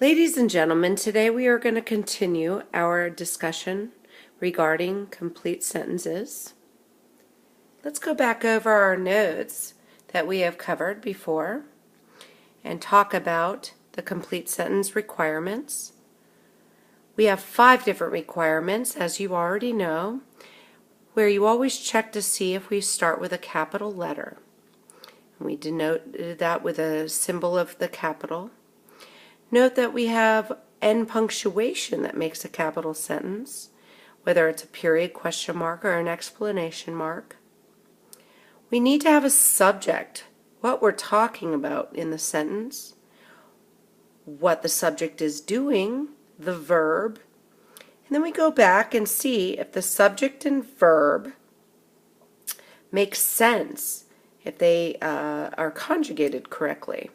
Ladies and gentlemen, today we are going to continue our discussion regarding complete sentences. Let's go back over our notes that we have covered before and talk about the complete sentence requirements. We have 5 different requirements, as you already know, where you always check to see if we start with a capital letter. We denote that with a symbol of the capital. Note that we have end punctuation that makes a capital sentence, whether it's a period, question mark, or an exclamation mark. We need to have a subject, what we're talking about in the sentence, what the subject is doing, the verb, and then we go back and see if the subject and verb make sense, if they are conjugated correctly.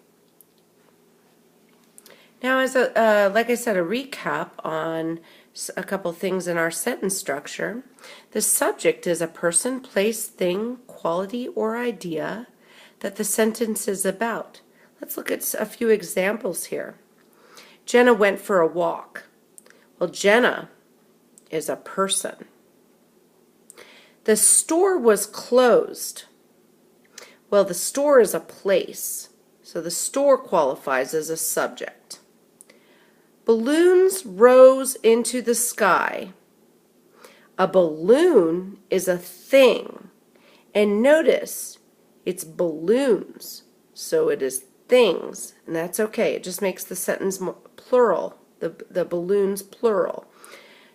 Now, as like I said, a recap on a couple things in our sentence structure. The subject is a person, place, thing, quality, or idea that the sentence is about. Let's look at a few examples here. Jenna went for a walk. Well, Jenna is a person. The store was closed. Well, the store is a place, so the store qualifies as a subject. Balloons rose into the sky. A balloon is a thing. And notice, it's balloons, so it is things. And that's okay. It just makes the sentence plural, the balloons plural.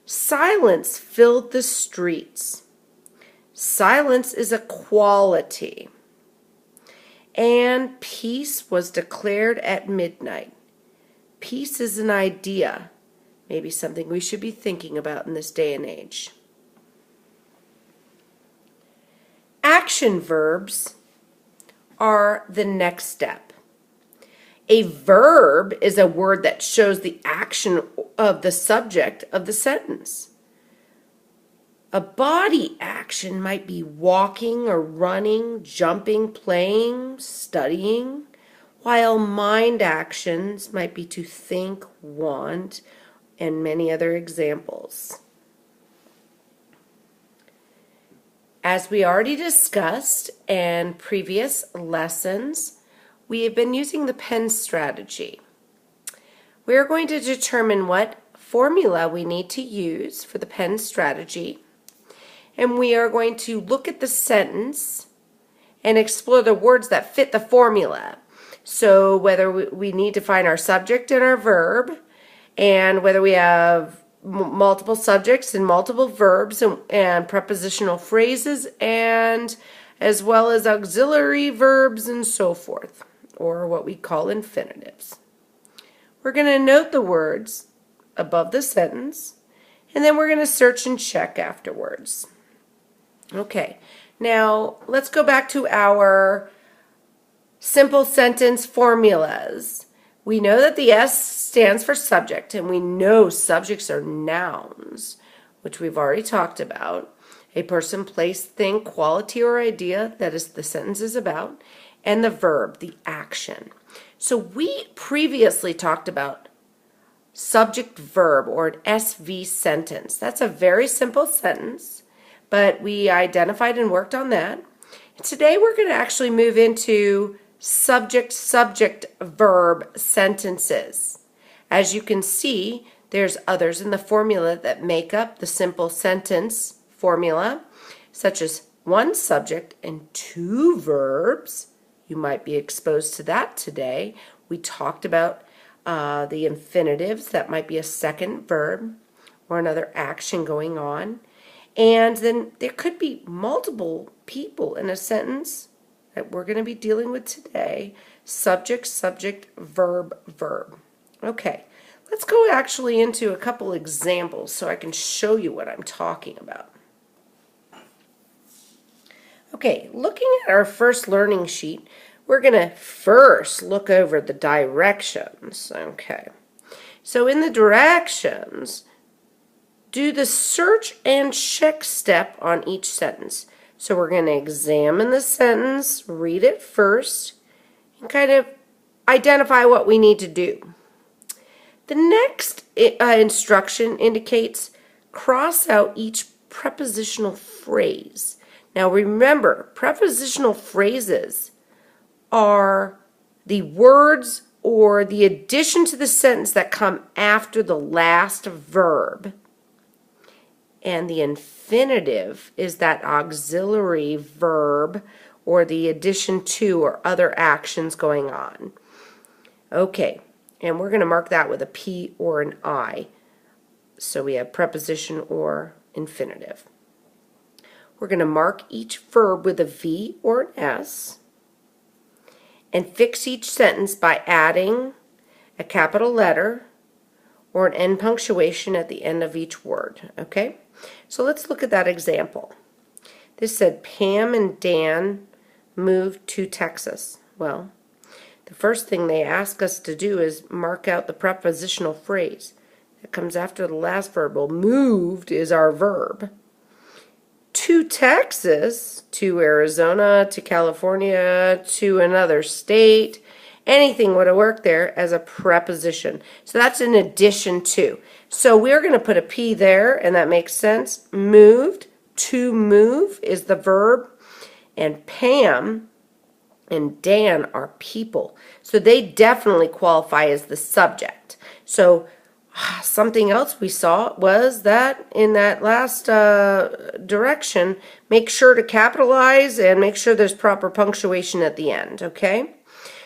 Silence filled the streets. Silence is a quality. And peace was declared at midnight. Peace is an idea, maybe something we should be thinking about in this day and age. Action verbs are the next step. A verb is a word that shows the action of the subject of the sentence. A body action might be walking or running, jumping, playing, studying, while mind actions might be to think, want, and many other examples. As we already discussed in previous lessons, we have been using the pen strategy. We are going to determine what formula we need to use for the pen strategy, and we are going to look at the sentence and explore the words that fit the formula. So whether we need to find our subject and our verb, and whether we have multiple subjects and multiple verbs and prepositional phrases, and as well as auxiliary verbs and so forth, or what we call infinitives. We're going to note the words above the sentence, and then we're going to search and check afterwards. Okay, now let's go back to our simple sentence formulas. We know that the S stands for subject, and we know subjects are nouns, which we've already talked about. A person, place, thing, quality, or idea that is the sentence is about, and the verb, the action. So we previously talked about subject verb, or an SV sentence. That's a very simple sentence, but we identified and worked on that. And today we're going to actually move into subject verb sentences. As you can see, there's others in the formula that make up the simple sentence formula, such as 1 subject and 2 verbs. You might be exposed to that today. We talked about the infinitives. That might be a second verb or another action going on. And then there could be multiple people in a sentence that we're going to be dealing with today. Subject, subject, verb, verb. Okay, let's go actually into a couple examples so I can show you what I'm talking about. Okay, looking at our first learning sheet, we're going to first look over the directions. Okay, so in the directions, do the search and check step on each sentence. So we're going to examine the sentence, read it first, and kind of identify what we need to do. The next instruction indicates cross out each prepositional phrase. Now remember, prepositional phrases are the words or the addition to the sentence that come after the last verb. And the infinitive is that auxiliary verb or the addition to or other actions going on. Okay, and we're going to mark that with a P or an I. So we have preposition or infinitive. We're going to mark each verb with a V or an S and fix each sentence by adding a capital letter or an end punctuation at the end of each word. Okay? So let's look at that example. This said Pam and Dan moved to Texas. Well, the first thing they ask us to do is mark out the prepositional phrase that comes after the last verb. Well, moved is our verb. To Texas, to Arizona, to California, to another state, anything would have worked there as a preposition. So that's in addition to. So we're going to put a P there, and that makes sense. Moved, to move is the verb, and Pam and Dan are people. So they definitely qualify as the subject. So something else we saw was that in that last direction, make sure to capitalize and make sure there's proper punctuation at the end, okay?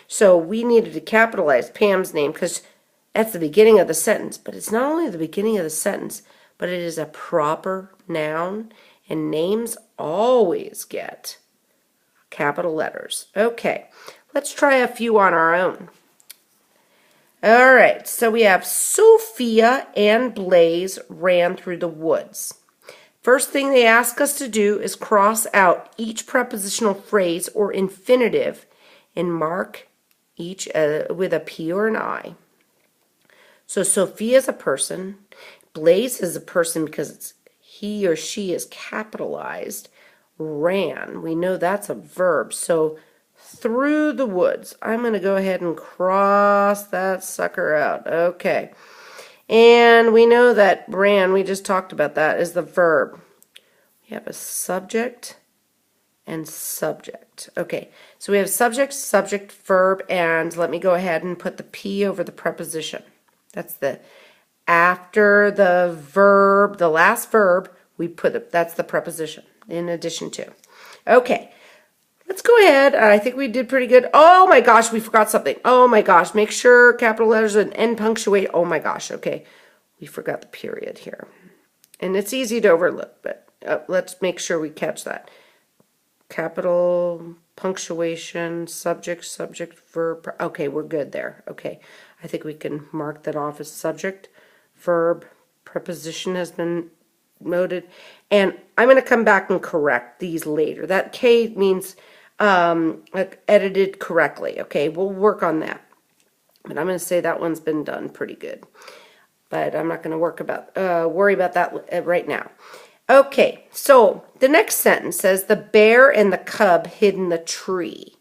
So we needed to capitalize Pam's name because that's the beginning of the sentence. But it's not only the beginning of the sentence, but it is a proper noun, and names always get capital letters. Okay, let's try a few on our own. All right, so we have Sophia and Blaze ran through the woods. First thing they ask us to do is cross out each prepositional phrase or infinitive and mark each with a P or an I. So Sophia is a person. Blaze is a person because it's he or she is capitalized. Ran, we know that's a verb. So through the woods. I'm going to go ahead and cross that sucker out. Okay. And we know that ran, we just talked about that, is the verb. We have a subject and subject. Okay, so we have subject, subject, verb, and let me go ahead and put the P over the preposition. That's the after the verb, the last verb, we put it, that's the preposition in addition to. Okay. Let's go ahead. I think we did pretty good. Oh my gosh, we forgot something. Oh my gosh, make sure capital letters and end punctuate. Oh my gosh, okay. We forgot the period here. And it's easy to overlook, but let's make sure we catch that. Capital, punctuation, subject, subject, verb. Okay, we're good there. Okay, I think we can mark that off as subject, verb, preposition has been noted. And I'm going to come back and correct these later. That K means edited correctly. Okay, we'll work on that. But I'm going to say that one's been done pretty good. But I'm not going to worry about that right now. Okay, so the next sentence says the bear and the cub hid in the tree.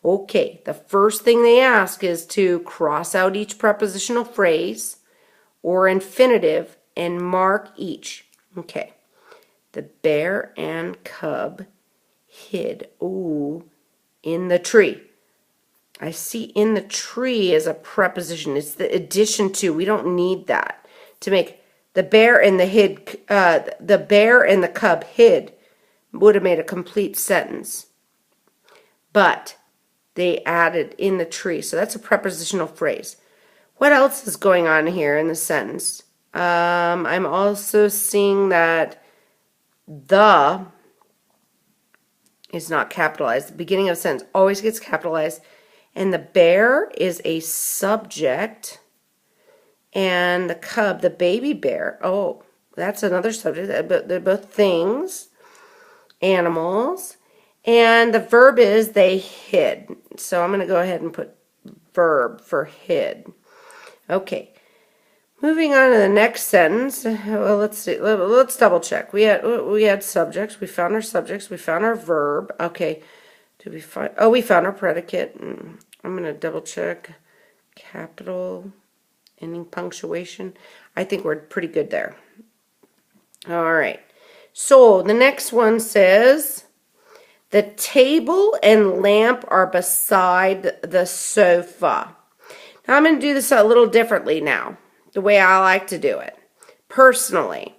Okay, the first thing they ask is to cross out each prepositional phrase or infinitive and mark each. Okay, the bear and cub hid, in the tree. I see in the tree as a preposition. It's the addition to. We don't need that to make the bear and the bear and the cub hid would have made a complete sentence. But they added in the tree. So that's a prepositional phrase. What else is going on here in the sentence? I'm also seeing that the is not capitalized. The beginning of a sentence always gets capitalized. And the bear is a subject. And the cub, the baby bear, that's another subject. They're both things, animals. And the verb is they hid. So I'm going to go ahead and put verb for hid. Okay. Moving on to the next sentence. Well, let's see. Let's double check. We had subjects. We found our subjects. We found our verb. Okay. Did we find? Oh, we found our predicate. I'm going to double check. Capital Ending punctuation. I think we're pretty good there. All right. So the next one says, the table and lamp are beside the sofa. Now I'm going to do this a little differently now, the way I like to do it. Personally,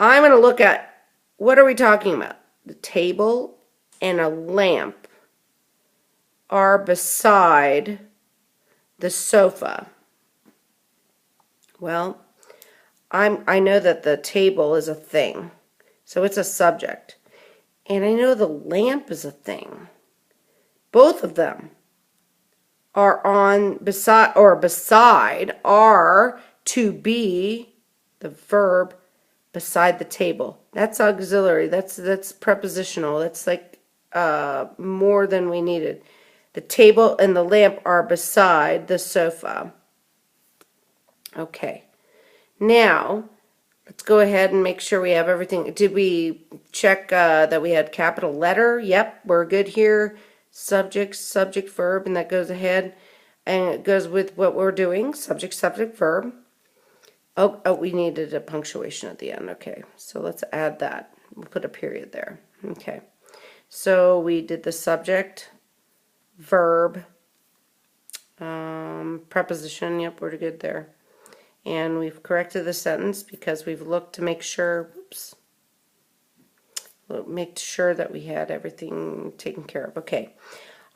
I'm going to look at, what are we talking about? The table and a lamp are beside the sofa. Well, I know that the table is a thing, so it's a subject. And I know the lamp is a thing. Both of them are on beside, or beside are to be the verb beside the table. That's auxiliary. That's prepositional. That's like more than we needed. The table and the lamp are beside the sofa. Okay. Now, let's go ahead and make sure we have everything. Did we check that we had capital letter? Yep, we're good here. Subject, subject, verb, and that goes ahead. And it goes with what we're doing. Subject, subject, verb. Oh, we needed a punctuation at the end. Okay, so let's add that. We'll put a period there. Okay. So we did the subject, verb, preposition. Yep, we're good there. And we've corrected the sentence because we've looked to make sure, make sure that we had everything taken care of. Okay.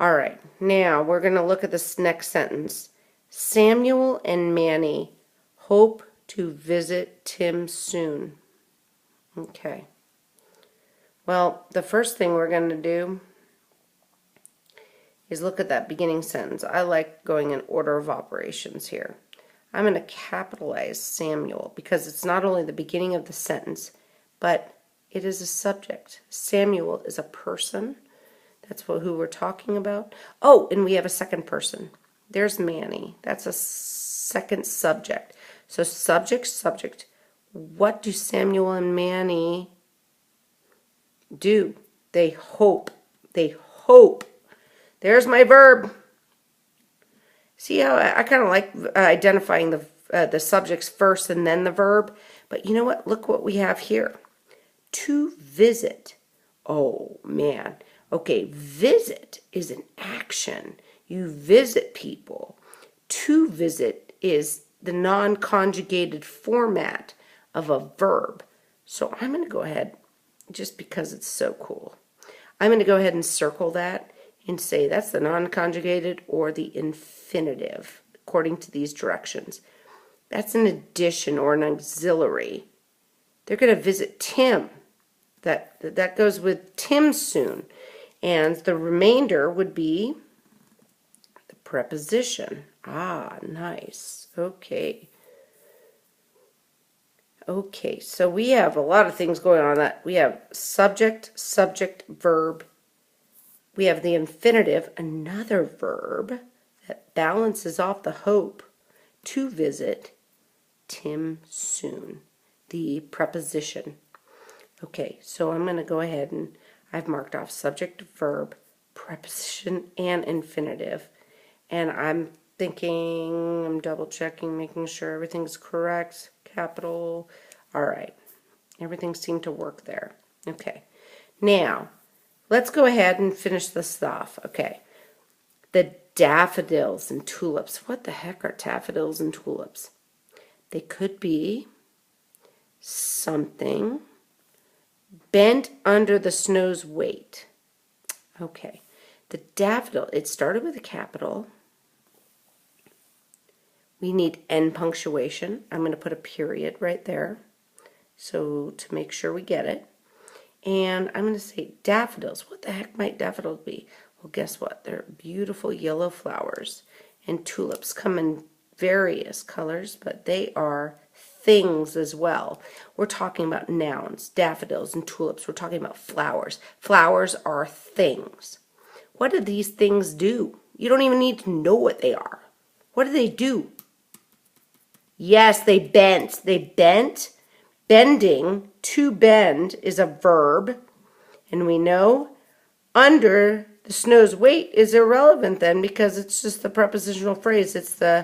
All right. Now we're going to look at this next sentence. Samuel and Manny hope to visit Tim soon. Okay. Well, the first thing we're going to do is look at that beginning sentence. I like going in order of operations here. I'm going to capitalize Samuel because it's not only the beginning of the sentence, but it is a subject. Samuel is a person. That's who we're talking about. Oh, and we have a second person. There's Manny. That's a second subject. So subject, subject. What do Samuel and Manny do? They hope. They hope. There's my verb. See how I kind of like identifying the subjects first and then the verb. But you know what? Look what we have here. To visit. Oh, man. Okay, visit is an action. You visit people. To visit is the non-conjugated format of a verb. So I'm going to go ahead, just because it's so cool, I'm going to go ahead and circle that and say that's the non-conjugated or the infinitive, according to these directions. That's an addition or an auxiliary. They're going to visit Tim. That goes with Tim soon. And the remainder would be the preposition. Ah, nice. Okay. Okay, so we have a lot of things going on. That we have subject, subject, verb. We have the infinitive, another verb that balances off the hope. To visit Tim soon. The preposition. Okay, so I'm going to go ahead and I've marked off subject, verb, preposition, and infinitive. And I'm thinking, I'm double checking, making sure everything's correct. Capital. All right. Everything seemed to work there. Okay. Now, let's go ahead and finish this off. Okay. The daffodils and tulips. What the heck are daffodils and tulips? They could be something bent under the snow's weight. Okay. The daffodil, it started with a capital. We need end punctuation. I'm going to put a period right there, so to make sure we get it. And I'm going to say daffodils. What the heck might daffodils be? Well, guess what? They're beautiful yellow flowers. And tulips come in various colors, but they are things as well. We're talking about nouns, daffodils and tulips. We're talking about flowers. Flowers are things. What do these things do? You don't even need to know what they are. What do they do? Yes, they bent. They bent. Bending, to bend, is a verb. And we know under the snow's weight is irrelevant then because it's just the prepositional phrase. It's the